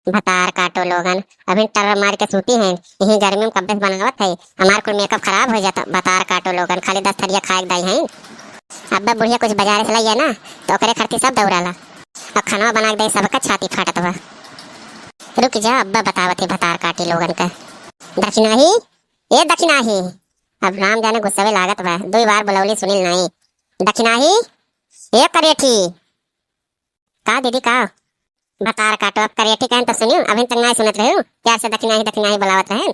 भतार काटो लोगन। अभी टर मार के सूती हैं, यही गर्मी में कब्बे बनावत है। हमार कुल मेकअप खराब हो जाता। भतार काटो लोगन, खाली 10 थरिया खाए के दाई हैं। अब्बा बुढ़िया कुछ बाजार से लाई है ना, तो ओकरे खर्ची सब दौड़ाला। अब खाना बना के दे, सबका छाती फाटत बा। रुक जा, अब्बा बतावत है भतार काटी लोगन का। दक्षिणाही, ए दक्षिणाही। अब राम जाने गुस्से लागत बा, 2 बार बुलौली सुनिल नहीं। दक्षिणाही, ए करेठी। का दीदी का भतार काटो। अब करेठी कहन तो सुनियो, अभी तक नहीं सुनत रहे प्यार से दक्षिणाही दक्षिणाही बुलावत रहे।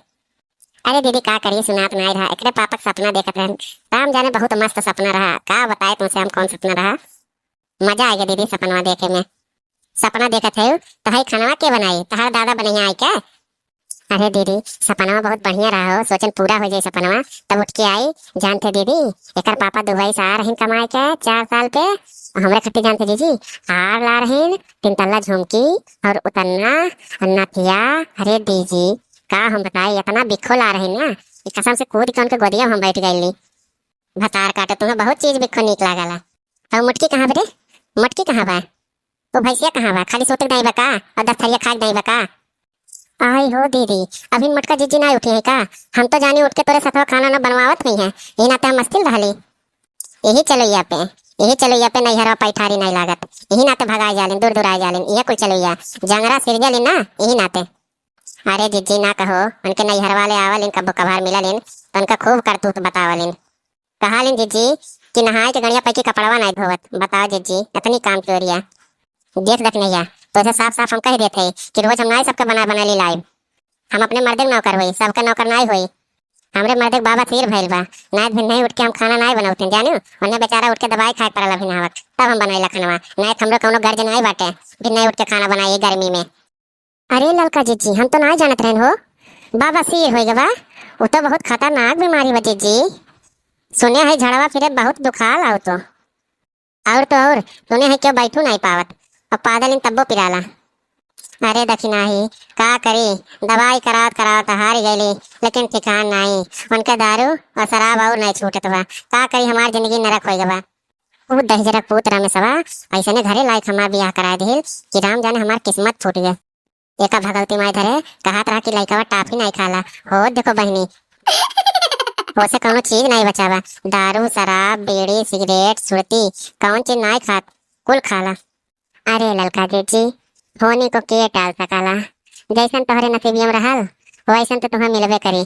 अरे दीदी का करिए, सुनात नहीं रहा। एकरे पापा का सपना देखत रहे, राम जाने बहुत मस्त सपना रहा। का बताए तुमसे हम कौन सपना रहा। मजा आएगा दीदी सपना देखे में। सपना देखत है तो हाई खाना के बनाई, तहार दादा बनैया आई क्या। अरे दीदी सपना बहुत बढ़िया रहा हो, सोचन पूरा हो जाए सपना। तब उठ के आई, जानते दीदी एकर पापा दुबई से आ रहे कमाए के 4 साल पे। हमरे खट्टी जानते दीदी हार ला रहे 3 तल्ला झुमकी और उतरना नथिया। अरे दीदी का हम बताए, इतना बिखो ला रहे ना, कसम से कूद के उनके गोदिया हम बैठ गई। भतार काटे तुम्हें बहुत चीज बिखो निक लागला। और मुटकी कहाँ बे, मटकी कहाँ बा, तो भैंसिया कहाँ बा, खाली सोते नहीं बका और 10 थरिया खा नहीं बका। आई हो दीदी अभी मटका जीजी ना उठी है का। हम तो जानी उठ के तोरे साथ खाना ना बनवावत नहीं है, ये नाते हम मस्तिल रहली। यही चलोइया पे नैहरा पैठारी नहीं लागत, यही नाते भगाए जालिन, दूर दूर आए जालिन। ये कुल चलोइया जंगरा सिरजलिन ना, यही नाते। अरे जीजी ना कहो, उनके नैहर वाले आवलिन कब्बो कभार मिललिन तो उनका खूब करतूत बतावलिन। कहालिन जीजी कि नहाए के गड़िया पैकी कपड़वा नहीं धोवत। बताओ जीजी इतनी काम चोरिया। देख नैया तो ऐसे साफ साफ हम कह देते कि रोज हम नाई सबके बना बना ली लाइव। हम अपने मर्दे नौकर हुई, सबका नौकर नाई हुई। हमरे मर्दे बाबा तीर भइल बा, नाई भी नहीं उठ के हम खाना नहीं बनाते जानो। उन्हें बेचारा उठ के दवाई खाए पड़ल अभी नहावत, तब हम बनाइला खाना। नहीं हमरो कौनो गर्ज नहीं बाटे कि नहीं उठ के खाना बनाइए गर्मी में। अरे ललका जीजी हम तो नहीं जानत रहन हो, बाबा सिर हो गवा। वो तो बहुत खतरनाक बीमारी बा जीजी, सुने है झड़वा फिरे बहुत दुखाल आओ तो। और सुने है क्यों बैठू नहीं पावत और पादल इन तब्बो पिराला। अरे दक्षिणाही का करी, दवाई करावत करावत हार गई, लेकिन ठिकान नहीं। उनके दारू और शराब और नहीं छूटत बा। का करी, हमार जिंदगी नरक हो गवा। वो दहजरक पुत्र में सवा ऐसे ने घरे लायक हमार बियाह करा दिल कि राम जाने हमार किस्मत फूट गया। एका भगवती माई धरे कहा तरह की लड़का टाफी नहीं खाला हो। देखो बहनी से कौनो चीज नहीं बचावा, दारू शराब बीड़ी सिगरेट सुरती कौन चीज नहीं खात, कुल खाला। अरे ललका जी होनी को के टाल सकाला, जैसन तोहरे नसीबियम रहल वैसन तो तुम्हें मिलबे करी।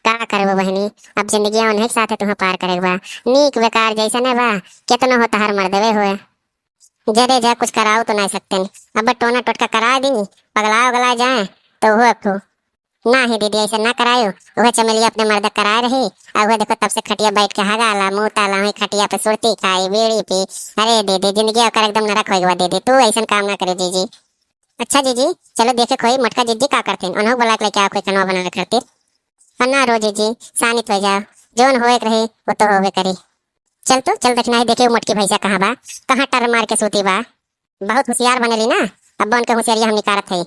का करबो बहनी, अब जिंदगी उन्हें साथे तुम्हें पार करेगा। नीक बेकार जैसन है बा, कितना हो तहार मर देवे हुए। जरे जा कुछ कराओ तो नहीं सकते, अब टोना टोटका करा दी, पगला उगला जाए तो वो अखू ना ही दीदी ऐसा ना करायो। वह चमेलिया अपने मर्द कराए रही और वह देखो तब से खटिया बैठ के हगाला मुँह ताला वही खटिया पे सुरती खाई बीड़ी पी। अरे दीदी जिंदगी अकर एकदम नरक हो गया दीदी, तू ऐसा काम ना करे जीजी। अच्छा जीजी चलो देखे कोई मटका जीजी का करते उन्होंने बोला लेके आओ कोई कनवा बनाने खातिर। अन्ना रो जीजी शानित हो जाओ, जोन होए रही वो तो होवे करी। चल तो चल देखना है, देखे मटकी भैंसा कहाँ बा, कहाँ टर मार के सूती बा। बहुत होशियार बनेली ना, अब उनके होशियारिया हम निकारत है।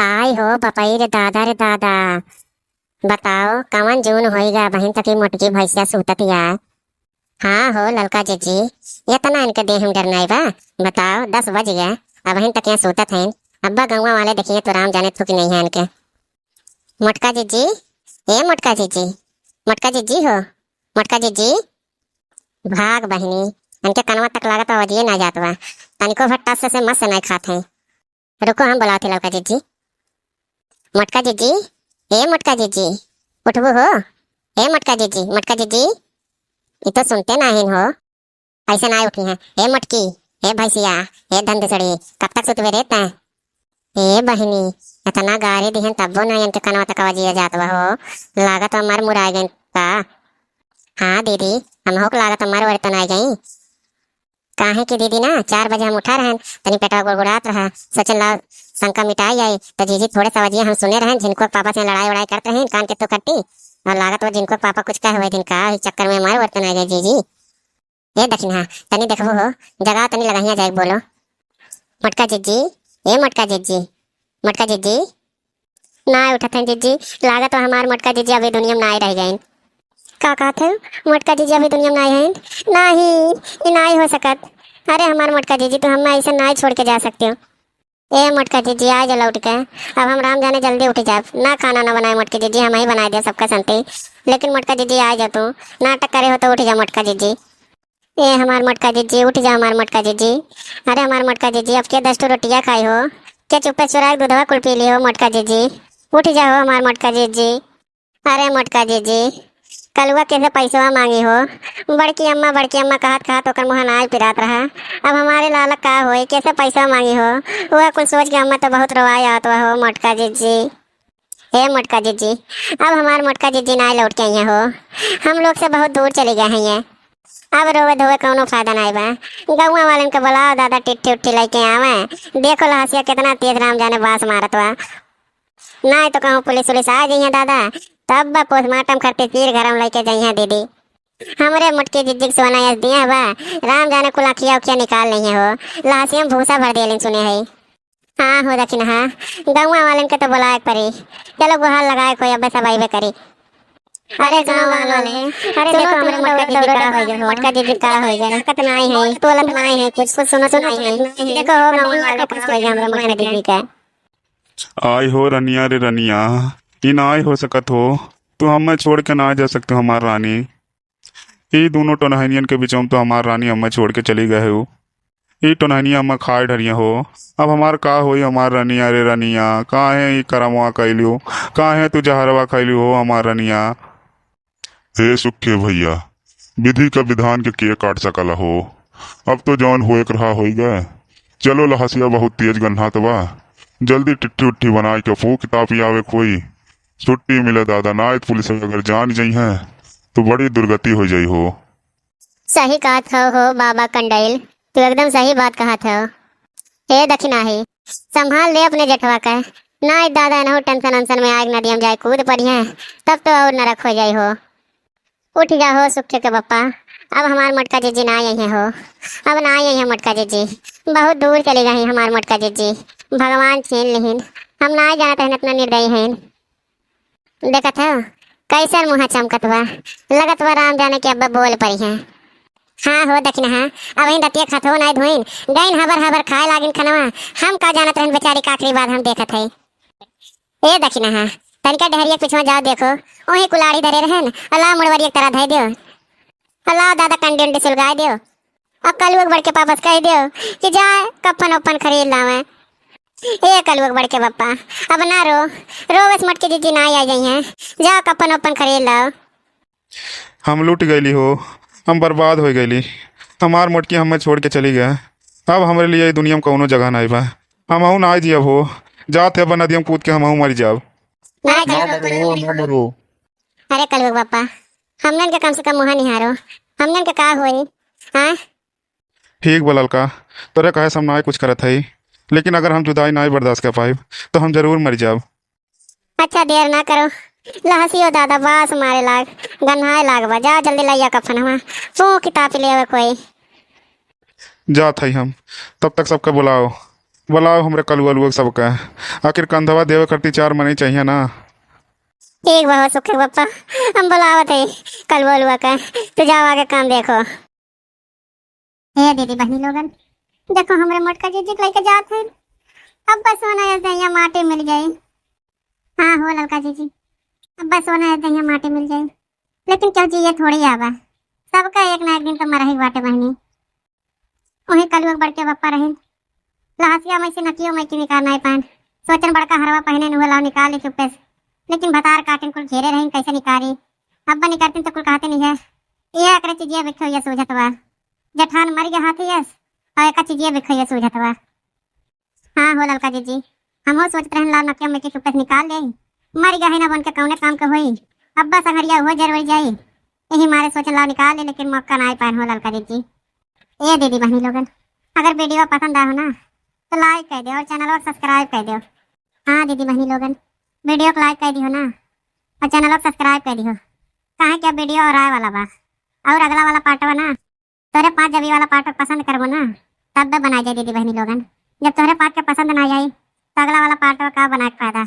आई हो पपाई रे दादा, बताओ कवन जून होएगा बहन तक मोटकी भैंसिया सूतत यार। हाँ हो ललका जीजी इतना इनके देह हम डरनाई बा। बताओ 10 बज गया अब बहन तक यहाँ सूतत हैं। अब्बा गंवा वाले देखिए तो राम जाने थुक नहीं है इनके। मोटका जीजी, ए मोटका जीजी, मोटका जीजी हो, मोटका जीजी भाग बहनी, इनके कनवा तक लागत वजिए ना जात बा, तनिको भट्टा से मस्त नहीं खाते हैं। रुको हम बुलाते ललका जीजी। मोटका जीजी, ए मोटका जीजी उठबो हो, ए मोटका जीजी, मोटका जीजी ये तो सुनते नहीं हो, ऐसे ना उठी हैं। ए मोटकी, ए भैंसिया, ए धंधसड़ी कब तक सुतवे रहता है। ए बहनी इतना गारी दिहन तब्बो ना इनके कनवा तक वजिए जात बा हो, लागत हमार मुराई गई का। हाँ दीदी हम हो लागत हमार वर्तन आ गई। काहे की दीदी ना 4 बजे हम उठा रहे तनी पेटवा गुड़गुड़ात रहा, सोचन ला शंका मिटाई आई तो जीजी थोड़े सवजिए हम सुने रहे जिनको पापा से लड़ाई वड़ाई करते हैं कान के तो कट्टी और लागत वो जिनको पापा कुछ कहे हुए जिनका इस चक्कर में हमारे वर्तन आ गए जीजी। ये दक्षिणा तनी देखबो हो, जगह तनी लगाइया जाए बोलो। मटका जीजी, ए मटका जीजी, मटका जीजी ना उठत हैं जीजी, लागत हमार मटका जीजी अभी दुनिया में ना रह गए। का कहते हो मटका जीजी अभी दुनिया में नहीं है, नहीं ये नहीं हो सकत। अरे हमार मटका जीजी तो हम ऐसा नहीं छोड़ के जा सकते हो। ए मोटका जीजी आ जा लौट के। अब हम राम जाने जल्दी उठ जाब ना, खाना ना बनाए मोटका जीजी, हम ही बना दे सबका संती। लेकिन मोटका जीजी आ जा, तू नाटक करे हो तो उठ जा मोटका जीजी। ए हमार मोटका जीजी उठ जा, हमार मोटका जीजी। अरे हमार मोटका जीजी अब के 10 रोटियां खाई हो, क्या चुप्पे चुराए दूधवा कुल पी ली हो मोटका जीजी? उठ जाओ हमार मोटका जीजी। अरे मोटका जीजी कलुआ कैसे पैसवा मांगी हो? बड़की अम्मा कहत कहत ओकर मुँह नाल पिरात रहा। अब हमारे लालक का होई, कैसे पैसा मांगी हो? वह कुछ सोच के अम्मा तो बहुत रोवाई आत हो मोटका जीजी। हे मोटका जीजी अब हमार मोटका जीजी ना लौट के आई हो, हम लोग से बहुत दूर चले गए हैं। अब रोवे धोवे कौनो फायदा नहीं बा। गौवा वालन के बुलाओ दादा, टिट्ठी उट्ठी लेके आवे। देखो लहसिया कितना तेज राम जाने बास मारत बा। नहीं तो कहूँ पुलिस उलिस आ जाइए दादा, तब बा पोस्टमार्टम करते फिर घर में लेके जाइए दीदी। हमरे मुटके जिज्जिक सोना यस दिया बा, राम जाने कुल अखिया उखिया निकाल नहीं हो, लहसिया में भूसा भर दिए सुने है। हाँ हो दक्षिण, हाँ गौवा वालन के तो बुलाए परी। चलो गुहार लगाए कोई अब सब आइबे करी। अरे गाँव वाले, अरे देखो हमरे मोटका दीदी का हो गया, मोटका दीदी का हो गया, कत नहीं है तोलत नहीं है, कुछ कुछ सुनो सुनो है। देखो हो गाँव वाले कुछ हो गया हमरे मोटका दीदी का। आय हो रनिया रे रनिया, ई ना आय हो सकत हो, तू हमें छोड़ के ना जा सकते हो हमार रानी। ई दोनों टोनहनियन के बीच में तो हमार रानी हमें छोड़ के चली गए हो। ई टोनहनिया हमें खाए ढरिया हो, अब हमार का होई हमार रनिया रे रनिया? काहे ई करमवा कैलियो, काहे तू जहरवा कैलियो हो हमार रनिया? हे सुखे भैया, विधि का विधान के काट सकला हो। अब तो जौन होए के रहा होई गए। चलो लहसिया बहुत तेज गन्हात बा, जल्दी टिट्ठी उट्ठी बनाए के फू किताब आवे कोई छुट्टी मिले दादा, ना पुलिस अगर जान जाई है तो बड़ी दुर्गति हो जाई हो। सही कहत हो बाबा कंडाइल, तू एकदम सही बात कहत हो। हे दक्षिणा है, संभाल ले अपने जठवा का। ना दादा न टेंशन वेंशन में आग नदी में जाए कूद पड़ी है, तब तो और नरक हो जाई हो। उठ जाओ सुखे के पप्पा, अब हमार मोटका जीजी ना आई हो, अब ना आई है मोटका जीजी, बहुत दूर चली गई हमार मोटका जीजी। भगवान छीन लिहिन, हम ना जानते हैं इतना निर्दयी हैं। देखत हो कैसन मुँह चमकत बा, लगत बा राम जाने के अब्बा बोल पड़ी है। हाँ हो दक्षिण, हाँ अब इन दतिया खतो नहीं धोइन गईन हबर हबर खाए लागिन खनवा, हम का जानत रहन बेचारी का आखिरी बात हम देखत है। ए दक्षिण, हाँ तनिका डहरिया पिछवा जाओ, देखो वही कुलाड़ी धरे रहन, अल्लाह मुड़वरी एक तरह धै दियो, अल्लाह दादा कंडी उंडी सुलगाए दियो। अब कलुक बढ़ के वापस कह दियो कि जाए कफन उफन खरीद लावे। ए कलुक बढ़ के पप्पा अब ना रो, बस मोटकी जीजी ना आ गई हैं, जाओ कफन उफन खरीद लाओ। हम लूट गईली हो, हम बर्बाद हो गईली, हमार मोटकी हमें छोड़ के चली गए। अब हमारे लिए दुनिया में कौनो जगह नहीं बा, हम ना जियब हो, जाते अब नदी में कूद के हम मर जाब। अरे कलुक पापा हमनन के कम से कम मुँह निहारो, हमनन के का होई? हाँ ठीक बोलल का, तोरे कहे हम ना कुछ करत है, लेकिन अगर हम जुदाई ना बर्दाश्त कर पाए तो हम जरूर मर जाब। अच्छा देर ना करो, लहसियो दादा बास मारे लाग गन्हाए लाग बा, जा जल्दी लैया कफन हमा फू किताब ले आवे कोई। जात है हम, तब तक सबका बुलाओ बुलाओ हमरे कलुआ लुआ सबका, आखिर कंधवा देवे करती 4 मनी चाहिए ना। ठीक बहुत सुखे पप्पा, हम बुलावत है कलुआ लुआ का, तो जाओ आगे काम देखो। हे दीदी बहनी लोगन, देखो हमरे मोटका जीजी लेके जात है, अब बस होना है दहिया माटी मिल जाए। हाँ हो लड़का जीजी, अब बस होना है दहिया माटी मिल जाए, लेकिन क्यों जी ये थोड़ी आवा, सबका एक ना एक दिन तो मरा ही बाटे बहनी। वही कलुआ बढ़ के पप्पा रहे, लहसिया में से नकियो में की निकाल नहीं पान, सोचन बड़का हरवा पहने नुह लाओ निकाल ले चुप्पे से, लेकिन भतार काटन कुल घेरे रही कैसे निकारी, अब्बा निकारती तो कुल कहते नहीं है। यह एक चीजिया बिखो ये सूझतवा, जठान मर गया हाथी यस और एक चीजिया बिखो ये सूझतवा। हाँ हो लड़का जीजी, हम सोचते रहन लाओ नकियो में की चुप्पे से निकाल ले, मर गया है ना बन के कौने काम के होई, अब्बा संगरिया हो जरवई जाई, यही मारे सोचन लाओ निकाल ले, लेकिन मौका ना पाए हो लड़का जीजी। ये दीदी बहनी लोगन, अगर वीडियो पसंद आए हो ना तो लाइक कर दो और चैनल और सब्सक्राइब कर दो। हाँ दीदी बहनी लोगन, वीडियो को लाइक कर दी हो ना और चैनल को सब्सक्राइब कर दी हो, कहाँ क्या वीडियो और आए वाला बा, और अगला वाला पार्ट हो ना, तोरे 5 जबी वाला पार्ट पसंद करबो ना तब भी बना जाए दीदी बहनी लोगन। जब तोरे पार्ट के पसंद ना आई तो अगला वाला पार्ट का बना के फायदा।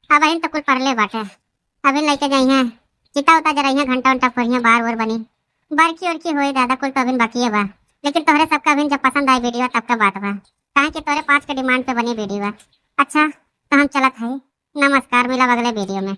अब इन तो कुल पढ़ले बाटे, अभी लेके जाई हैं चिता उता जरा यहाँ घंटा उंटा फोड़िया बार और बनी बड़की उड़की होई दादा, कुल तो अभी बाकी है बा, लेकिन तोहरे सबका अभी जब पसंद आई वीडियो तब का बात बा। काहे कि तोरे 5 के डिमांड पे बनी वीडियो है। अच्छा तो हम चलत है। नमस्कार, मिलब अगले वीडियो में।